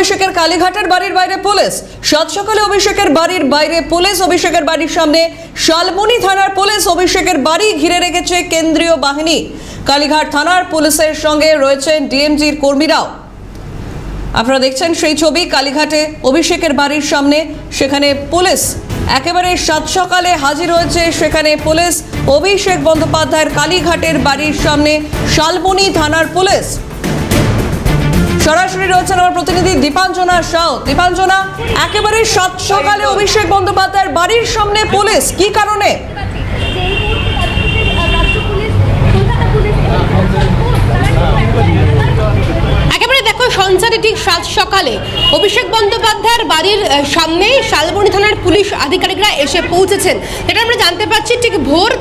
অভিষেকের কালীঘাটের বাড়ির বাইরে পুলিশ। সাত সকালে অভিষেকের বাড়ির বাইরে পুলিশ। অভিষেকের বাড়ির সামনে শালবনী থানার পুলিশ অভিষেকের বাড়ি ঘিরে রেখেছে কেন্দ্রীয় বাহিনী। কালীঘাট থানার পুলিশের সঙ্গে রয়েছেন ডিএমজির কর্মীরাও। আপনারা দেখছেন সেই ছবি, কালীঘাটে অভিষেকের বাড়ির সামনে, সেখানে পুলিশ একেবারে সাত সকালে হাজির হয়েছে। সেখানে পুলিশ অভিষেক বন্দ্যোপাধ্যায়ের কালীঘাটের বাড়ির সামনে শালবনী থানার পুলিশ। সরাসরি রয়েছেন আমার প্রতিনিধি দীপাঞ্জনা সাউ। দীপাঞ্জনা, একেবারে সাত সকালে অভিষেক বন্দ্যোপাধ্যায়ের বাড়ির সামনে পুলিশ, কি কারণে? একেবারে দেখো সঞ্চারে ঠিক সাত সকালে অভিষেক বন্দ্যোপাধ্যায়ের বাড়ির সামনে শালবনী থানার পুলিশ আধিকারিকরা এসে পৌঁছেছেন। এটা আমরা জানতে পারছি ঠিক ভোর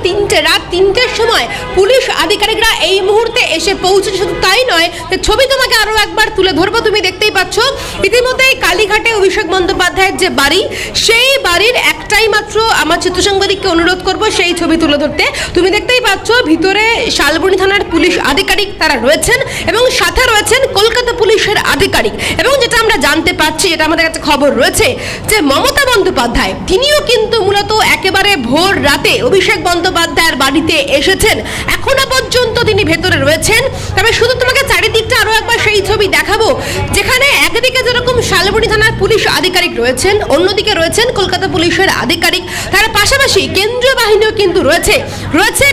রাত 3টের সময় পুলিশ আধিকারিকরা এই মুহূর্তে এসে পৌঁছেছে। শুধু তাই নয়, ছবি তোমাকে আরো একবার তুলে ধরবো। তুমি দেখতেই পাচ্ছ ইতিমধ্যে কালীঘাটে অভিষেক বন্দ্যোপাধ্যায়ের যে বাড়ি, সেই বাড়ির একটাই মাত্র আমার চিত্র সাংবাদিককে অনুরোধ করবো সেই ছবি তুলে ধরতে। তুমি দেখতেই পাচ্ছ ভিতরে শালবনী থানার পুলিশ আধিকারিক তারা রয়েছেন এবং সাথে রয়েছেন কলকাতা পুলিশের আধিকারিক। এবং যেটা আমরা জানতে পারছি, এটা আমাদের কাছে খবর রয়েছে যে মমতা বন্দ্যোপাধ্যায় তিনিও কিন্তু মূলত একেবারে ভোর রাতে অভিষেক বন্দ্যোপাধ্যায়ের বাড়িতে এসেছেন। এখনো পর্যন্ত তিনি ভেতরে রয়েছেন। তবে শুধু তোমাকে চারিদিকটা আরো একবার সেই ছবি দেখাবো, যেখানে একদিকে যেরকম শালবনী থানার পুলিশ আধিকারিক রয়েছেন, অন্যদিকে রয়েছেন কলকাতা পুলিশের আধিকারিক। তার পাশাপাশি কেন্দ্রীয় বাহিনীও কিন্তু রয়েছে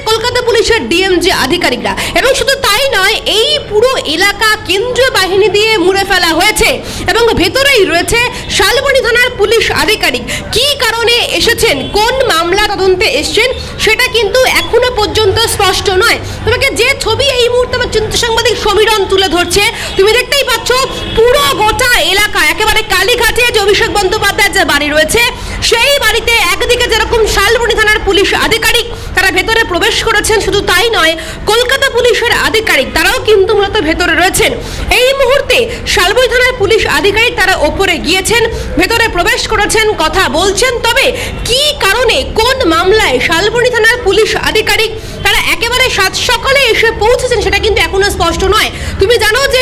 কলকাতা পুলিশের ডিএমজি আধিকারিকরা। এবং শুধু তাই নয়, এই পুরো এলাকা কেন্দ্রীয় বাহিনী দিয়ে মুড়ে ফেলা হয়েছে এবং ভেতরেই রয়েছে শালবনী থানার পুলিশ আধিকারিক। কি কারণে এসেছেন, কোন মামলা তদন্তে এসেছেন, সেটা কিন্তু এখনো পর্যন্ত স্পষ্ট নয়। তোমাকে যে ছবি এই মুহূর্তে আমার চিত্র সাংবাদিক সমীরণ তুলে ধরছে, তুমি দেখতেই পাচ্ছ পুরো গোটা এলাকা একেবারে কালীঘাটে যে অভিষেক বন্দ্যোপাধ্যায়ের যে বাড়ি রয়েছে, সেই বাড়িতে একদিকে যেরকম শালবনী থানার পুলিশ আধিকারিক তারা ভেতরে প্রবেশ করেছেন, শুধু তাই নয় কলকাতা পুলিশের আধিকারিক তারাও কিন্তু মূলত ভেতরে রয়েছেন। এই মুহূর্তে শালবনী থানার পুলিশ আধিকারিক তারা ওপরে গিয়েছেন, ভেতরে প্রবেশ করেছেন, কথা বলছেন। তবে কি কারণে, কোন মামলায় শালবনী থানার পুলিশ আধিকারিক তারা একেবারে সাত সকালে এসে পৌঁছেছেন, সেটা কিন্তু এখনো স্পষ্ট নয়। তুমি জানো যে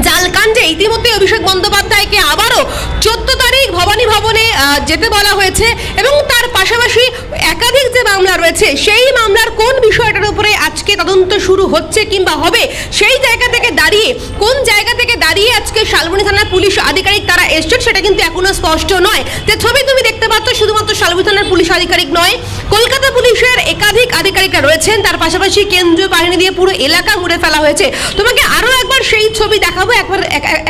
জালকাণ্ডে ইতিমধ্যে অভিষেক বন্দ্যোপাধ্যায়কে আবারও 14 তারিখ ভবানী ভবনে যেতে বলা হয়েছে এবং তার পাশাপাশি একাধিক যে মামলা রয়েছে, সেই মামলার কোন বিষয়টার উপরে আজকে তদন্ত শুরু হচ্ছে কিংবা হবে, সেই জায়গা থেকে দাঁড়িয়ে কোন জায়গা থেকে দাঁড়িয়ে আজকে শালবনী থানার পুলিশ আধিকারিক তারা এসছেন, সেটা কিন্তু এখনো স্পষ্ট নয়। যে ছবি তুমি দেখতে পাচ্ছ, শুধুমাত্র শালবনী থানার পুলিশ আধিকারিক নয়, কলকাতা পুলিশের একাধিক আধিকারিকরা রয়েছেন, তার পাশাপাশি কেন্দ্রীয় বাহিনী দিয়ে পুরো এলাকা মুড়ে ফেলা হয়েছে। তোমাকে আরো একবার সেই ছবি দেখাবো।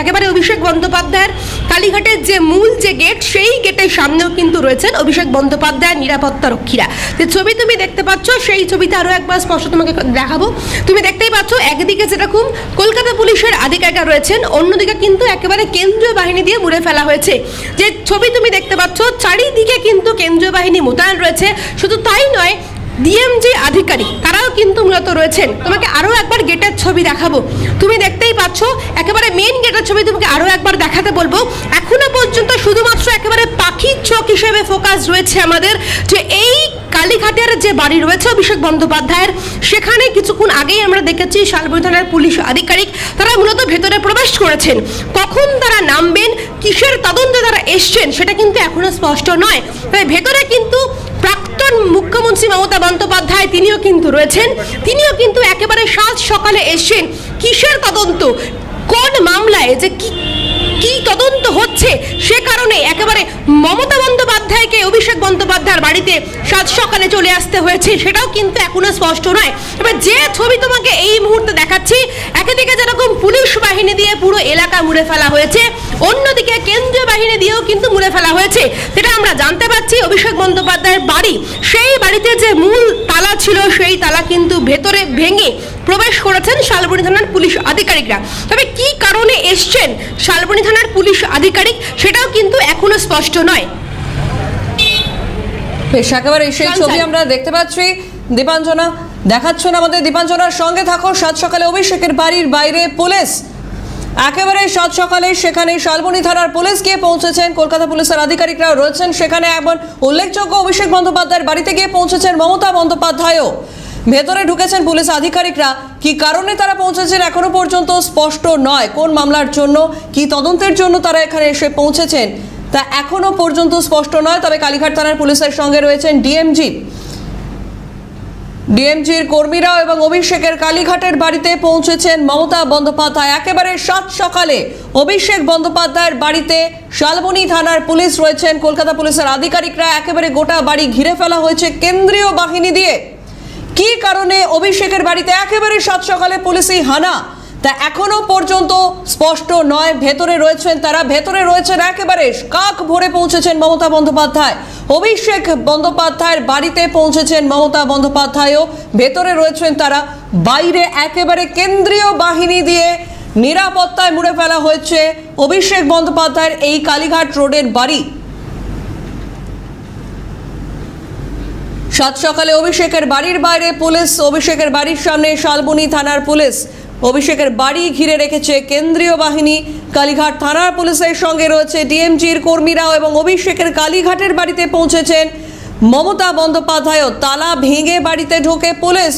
একেবারে অভিষেক বন্দ্যোপাধ্যায়ের কালীঘাটের যে মূল যে গেট, সেই গেটের সামনেও কিন্তু রয়েছেন অভিষেক বন্দ্যোপাধ্যায়ের নিরাপত্তা রক্ষীরা। যে ছবি তুমি দেখতে পাচ্ছ, সেই ছবিতে আরো একবার স্পষ্ট তোমাকে দেখাবো। তুমি দেখতেই পাচ্ছ একদিকে যেরকম কলকাতা পুলিশের আধিকারিকরা রয়েছেন, অন্যদিকে কিন্তু একেবারে কেন্দ্রীয় বাহিনী দিয়ে মুড়ে ফেলা হয়েছে। যে ছবি তুমি দেখতে পাচ্ছ, চারিদিকে কিন্তু কেন্দ্রীয় বাহিনী মোতায়েন রয়েছে। শুধু তাই নয়, ডিএমজি আধিকারিক তারাও কিন্তু মূলত রয়েছেন। তোমাকে আরো একবার গেটের ছবি দেখাবো। তুমি দেখতেই পাচ্ছ একেবারে মেন গেটের ছবি তোমাকে আরো একবার দেখাতে বলবো। এখনো পর্যন্ত শুধুমাত্র একেবারে পাখির চোখ হিসেবে ফোকাস রয়েছে আমাদের যে এই কালীঘাটের যে বাড়ি রয়েছে অভিষেক বন্দ্যোপাধ্যায়ের, সেখানে কিছুক্ষণ আগেই আমরা দেখেছি শালবনী থানার পুলিশ আধিকারিক তারা মূলত ভেতরে প্রবেশ করেছেন। কখন তারা নামবেন, কিসের তদন্তে তারা এসছেন, সেটা কিন্তু এখনো স্পষ্ট নয়। তাই ভেতরে কিন্তু প্রাক্তন মুখ্যমন্ত্রী মমতা বন্দ্যোপাধ্যায় তিনিও কিন্তু রয়েছেন। তিনিও কিন্তু একেবারে সাত সকালে এসছেন। কিসের তদন্ত, কোন মামলায় যে কি তদন্ত হচ্ছে, সে কারণে একেবারে মমতা বন্দ্যোপাধ্যায়কে অভিষেক বন্দ্যোপাধ্যায়ের বাড়িতে সাত সকালে চলে আসতে হয়েছে, সেটাও কিন্তু এখনো স্পষ্ট নয়। এবার যে ছবি তোমাকে এই মুহূর্তে দেখাচ্ছি, একদিকে যেরকম পুলিশ বাহিনী দিয়ে পুরো এলাকা মুড়ে ফেলা হয়েছে, অন্যদিকে কেন্দ্রীয় বাহিনী দিয়েও কিন্তু মুড়ে ফেলা হয়েছে। যেটা আমরা জানতে পারছি, অভিষেক বন্দ্যোপাধ্যায়ের বাড়ি, সেই বাড়িতে যে মূল তালা ছিল, সেই তালা কিন্তু ভেতরে ভেঙে প্রবেশ করেছেন শালবনী থানার পুলিশ আধিকারিকরা। তবে কি কারণে এসছেন শালবনী থানার পুলিশ আধিকারিক, সেটাও কিন্তু এখনো স্পষ্ট নয়। বেশ, একেবারে সেই ছবি আমরা দেখতে পাচ্ছি। দীপাঞ্জনা দেখাচ্ছেন আমাদের। দীপাঞ্জনার সঙ্গে থাকো। সাত সকালে অভিষেকের বাড়ির বাইরে পুলিশ, একেবারে সাত সকালে সেখানে শালবনী থানার পুলিশ গিয়ে পৌঁছেছেন, কলকাতা পুলিশের আধিকারিকরাও রয়েছেন সেখানে। এমন উল্লেখযোগ্য, অভিষেক বন্দ্যোপাধ্যায়ের বাড়িতে গিয়ে পৌঁছেছেন মমতা বন্দ্যোপাধ্যায়ও। ভেতরে ঢুকেছেন পুলিশ আধিকারিকরা। কি কারণে তারা পৌঁছেছেন এখনো পর্যন্ত স্পষ্ট নয়। কোন মামলার জন্য, কি তদন্তের জন্য তারা এখানে এসে পৌঁছেছেন তা এখনো পর্যন্ত স্পষ্ট নয়। তবে কালীঘাট থানার পুলিশের সঙ্গে রয়েছেন ডিএমজির কর্মীরাও এবং অভিষেকের কালীঘাটের বাড়িতে পৌঁছেছেন মমতা বন্দ্যোপাধ্যায়। একেবারে সাত সকালে অভিষেক বন্দ্যোপাধ্যায়ের বাড়িতে শালবনী থানার পুলিশ রয়েছেন, কলকাতা পুলিশের আধিকারিকরা। একেবারে গোটা বাড়ি ঘিরে ফেলা হয়েছে কেন্দ্রীয় বাহিনী দিয়ে। কি কারণে অভিষেকের বাড়িতে একেবারে সাত সকালে পুলিশি হানা তা এখনো পর্যন্ত স্পষ্ট নয়। ভেতরে রয়েছেন তারা, ভেতরে রয়েছেন একেবারে কাক ভরে পৌঁছেছেন মমতা বন্দ্যোপাধ্যায়। অভিষেক বন্দ্যোপাধ্যায়ের বাড়িতে পৌঁছেছেন মমতা বন্দ্যোপাধ্যায়ও, ভেতরে রয়েছেন তারা। বাইরে একেবারে কেন্দ্রীয় বাহিনী দিয়ে নিরাপত্তায় মুড়ে ফেলা হয়েছে অভিষেক বন্দ্যোপাধ্যায়ের এই কালীঘাট রোডের বাড়ি। সাত সকালে অভিষেকের বাড়ির বাইরে পুলিশ, অভিষেকের বাড়ির সামনে শালবনী থানার পুলিশ। অভিষেকের বাড়ি ঘিরে রেখেছে কেন্দ্রীয় বাহিনী। কালীঘাট থানার পুলিশের সঙ্গে রয়েছে ডিএমজির কর্মীরাও এবং অভিষেকের কালীঘাটের বাড়িতে পৌঁছেছেন মমতা বন্দ্যোপাধ্যায়ও। তালা ভেঙে বাড়িতে ঢুকে পুলিশ।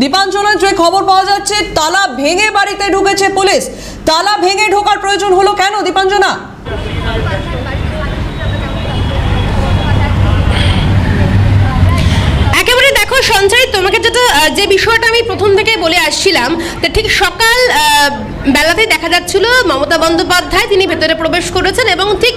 দীপাঞ্জনার যে খবর পাওয়া যাচ্ছে, তালা ভেঙে বাড়িতে ঢুকেছে পুলিশ। তালা ভেঙে ঢোকার প্রয়োজন হলো কেন দীপাঞ্জনা? একেবারে দেখো সঞ্জয়, তোমাকে যে বিষয়টা আমি প্রথম থেকে বলে আসছিলাম, তো ঠিক সকাল বেলাতেই দেখা যাচ্ছিল মমতা বন্দ্যোপাধ্যায় তিনি ভেতরে প্রবেশ করেছেন এবং ঠিক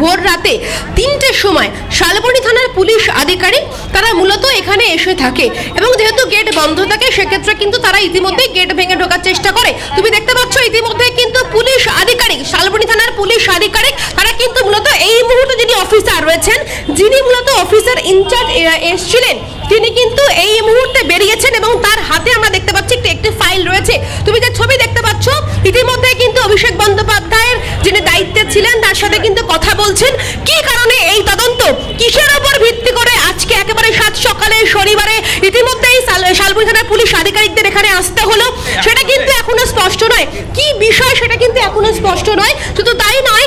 ভোর রাতে 3টের সময় শালবনী থানার পুলিশ আধিকারিক তারা মূলত এখানে এসে থাকে এবং যেহেতু গেট বন্ধ থাকে সেক্ষেত্রে কিন্তু তারা ইতিমধ্যেই গেট ভেঙে ঢোকার চেষ্টা করে। তুমি দেখতে পাচ্ছ ইতিমধ্যে কিন্তু পুলিশ আধিকারিক, শালবনী থানার পুলিশ আধিকারিক তারা কিন্তু মূলত এই মুহূর্তে যিনি অফিসার রয়েছেন, যিনি মূলত অফিসার ইনচার্জ এসেছিলেন, তিনি কিন্তু এই মুহূর্তে বেরিয়েছেন এবং তার হাতে আমরা দেখতে পাচ্ছি একটি ফাইল রয়েছে। তুমি যে ছবি দেখতে পাচ্ছ ইতিমধ্যে কিন্তু অভিষেক বন্দ্যোপাধ্যায়ের যিনি দায়িত্বে ছিলেন তার সাথে কিন্তু কথা বলছেন। কি কারণে এই তদন্ত, কিসের উপর ভিত্তি করে আজকে একেবারে সাত সকালে শনিবারে ইতিমধ্যেই শালবনী থানার পুলিশ আধিকারিকদের এখানে আসতে হলো সেটা কিন্তু এখনো স্পষ্ট নয়। কি বিষয় সেটা কিন্তু এখনো স্পষ্ট নয়। শুধু তাই নয়,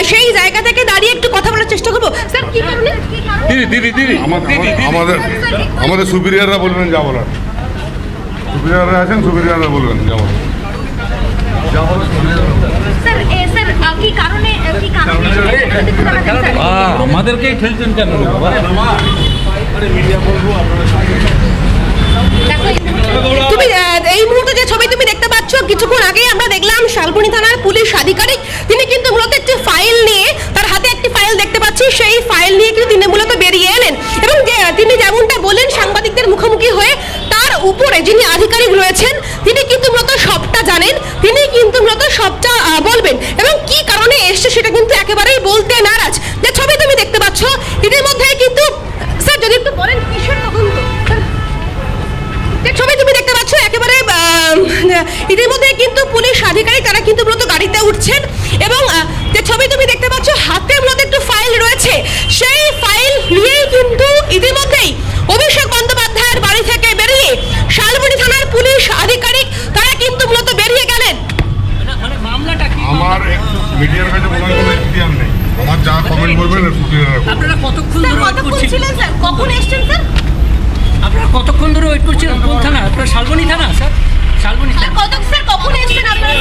সেই জায়গা থেকে দাঁড়িয়ে একটু কথা বলার চেষ্টা করবো। স্যার কি কারণে? দিদি আমাদের সুপিরিয়াররা বলবেন যা বলার। সুপিরিয়াররা আছেন, সুপিরিয়াররা বলবেন যা বলার। আমাদেরকেই ঠেলছেন কেন? তুমি এই মুহূর্তে যে ছবি তুমি দেখতে পাচ্ছ, কিছুক্ষণ আগেই আমরা দেখলাম শালবনী থানার পুলিশ আধিকারিক তিনি কিন্তু মূলত একটি ফাইল নিয়ে, তার হাতে একটি ফাইল দেখতে পাচ্ছি, সেই ফাইল নিয়ে কিন্তু তিনি মূলত বেরিয়ে এলেন এবং তিনি যেমনটা বললেন সাংবাদিকদের মুখোমুখি হয়ে, তার উপরে যিনি আধিকারিক রয়েছেন তিনি কিন্তু মূলত সবটা জানেন, তিনি কিন্তু মূলত সবটা বলবেন এবং কি কারণে এসছে সেটা কিন্তু একেবারেই বলতে নারাজ। যে ছবি তুমি দেখতে পাচ্ছ ইতিমধ্যে কিন্তু, স্যার যদি একটু বলেন কিসের তদন্ত? যে ছবি তুমি দেখতে পাচ্ছ একেবারে ইতিমধ্যে কিন্তু পুলিশ আধিকারিক তারা কিন্তু মূলত গাড়িতে উঠছেন এবং যে ছবি তুমি দেখতে পাচ্ছ হাতে মূলত একটু ফাইল রয়েছে, সেই ফাইল নিয়েই কিন্তু ইতিমধ্যেই অভিষেক বন্দ্যোপাধ্যায়ের বাড়ি থেকে বেরিয়ে শালবনী থানার পুলিশ আধিকারিক তারা কিন্তু মূলত বেরিয়ে গেলেন। আমার মিডিয়ার কাছে কোনো ইতিহাস নেই, আমার যা কমেন্ট বলবেন সুপিরিয়াররা। আপনারা কতক্ষণ ধরে ওয়েট করছিলেন? স্যার কখন এসেছেন? স্যার আপনারা কতক্ষণ ধরে ওয়েট করছিলেন? কোন থানা? আপনারা শালবনী থানা? স্যার শালবনী থানা। স্যার কখন এসেছেন আপনারা?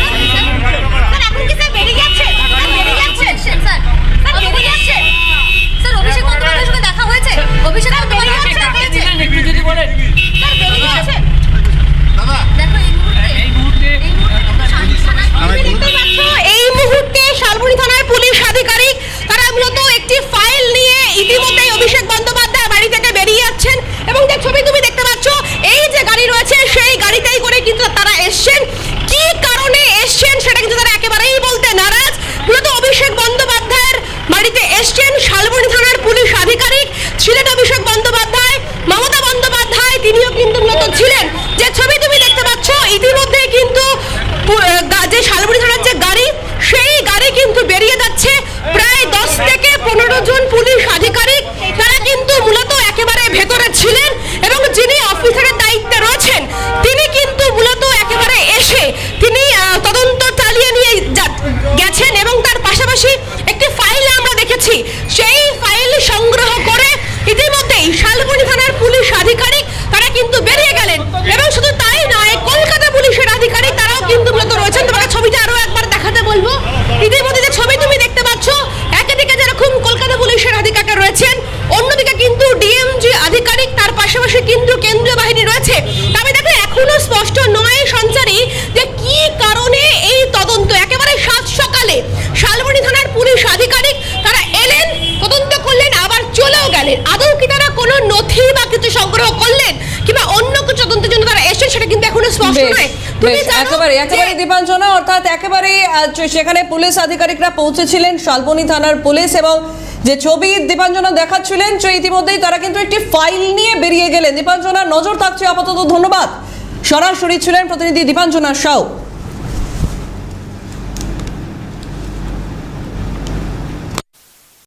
স্যার এখন কি স্যার বেরিয়ে যাচ্ছে? স্যার বেরিয়ে যাচ্ছে স্যার, স্যার বেরিয়ে যাচ্ছে স্যার। অভিষেক বন্দ্যোপাধ্যায়ের সাথে দেখা হয়েছে? অভিষেক বন্দ্যোপাধ্যায়ের সাথে দেখা হয়েছে? একটু যদি বলেন। স্যার বেরিয়ে যাচ্ছে দাদা দেখো এই মুহূর্তে এই মুহূর্তে শালবনী থানার পুলিশ আধিকারিক তারা মূলত একটি ফাইল নিয়ে ইতিমধ্যেই অভিষেক বন্দ্যোপাধ্যায় বাড়ি থেকে বেরিয়ে যাচ্ছেন এবং যে ছবি তুমি দেখতে পাচ্ছ এই যে গাড়ি রয়েছে সেই গাড়িতেই করে কিন্তু তারা এসছেন। কি কারণে এসছেন সেটা কিন্তু তারা একেবারেই বলতে নারাজ। মূলত অভিষেক বন্দ্যোপাধ্যায়ের বাড়িতে এসছেন শালবনী থানার পুলিশ আধিকারিক, ছিলেন অভিষেক বন্দ্যোপাধ্যায়, মমতা বন্দ্যোপাধ্যায় তিনিও কিন্তু মূলত ছিলেন। যে ছবি তুমি দেখতে পাচ্ছ ইতিমধ্যে কিন্তু যে শালবনী থানার যে গাড়ি সেই গাড়ি কিন্তু বেরিয়ে যাচ্ছে। প্রায় 10 থেকে 15 জন পুলিশ আধিকারিক তারা কিন্তু মূলত একেবারে ভেতরে ছিলেন এবং যিনি অফিসারের দায়িত্বে রয়েছেন তিনি কিন্তু মূলত একেবারে এসে তিনি তদন্ত চালিয়ে নিয়ে গেছেন এবং তার পাশাপাশি একটি ফাইল আমরা দেখেছি, সেই ফাইল সংগ্রহ করে ইতিমধ্যেই শালবনী থানার পুলিশ আধিকারিক তারা কিন্তু বেরিয়ে গেলেন এবং শুধু তাই নয়, কলকাতা প্রশ্ন বেশ, নয় তুমি বেশ, জানো একেবারে যে- দীপাঞ্জনা, অর্থাৎ একেবারে সেখানে পুলিশ আধিকারিকরা পৌঁছেছিলেন, শালবনী থানার পুলিশ, এবং যে ছবি দীপাঞ্জনা দেখাচ্ছিলেন যে ইতিমধ্যেই তারা কিন্তু একটি ফাইল নিয়ে বেরিয়ে গেলেন। দীপাঞ্জনার নজর থাকছে আপাতত। ধন্যবাদ। সরাসরি ছিলেন প্রতিনিধি দীপাঞ্জনা সাউ।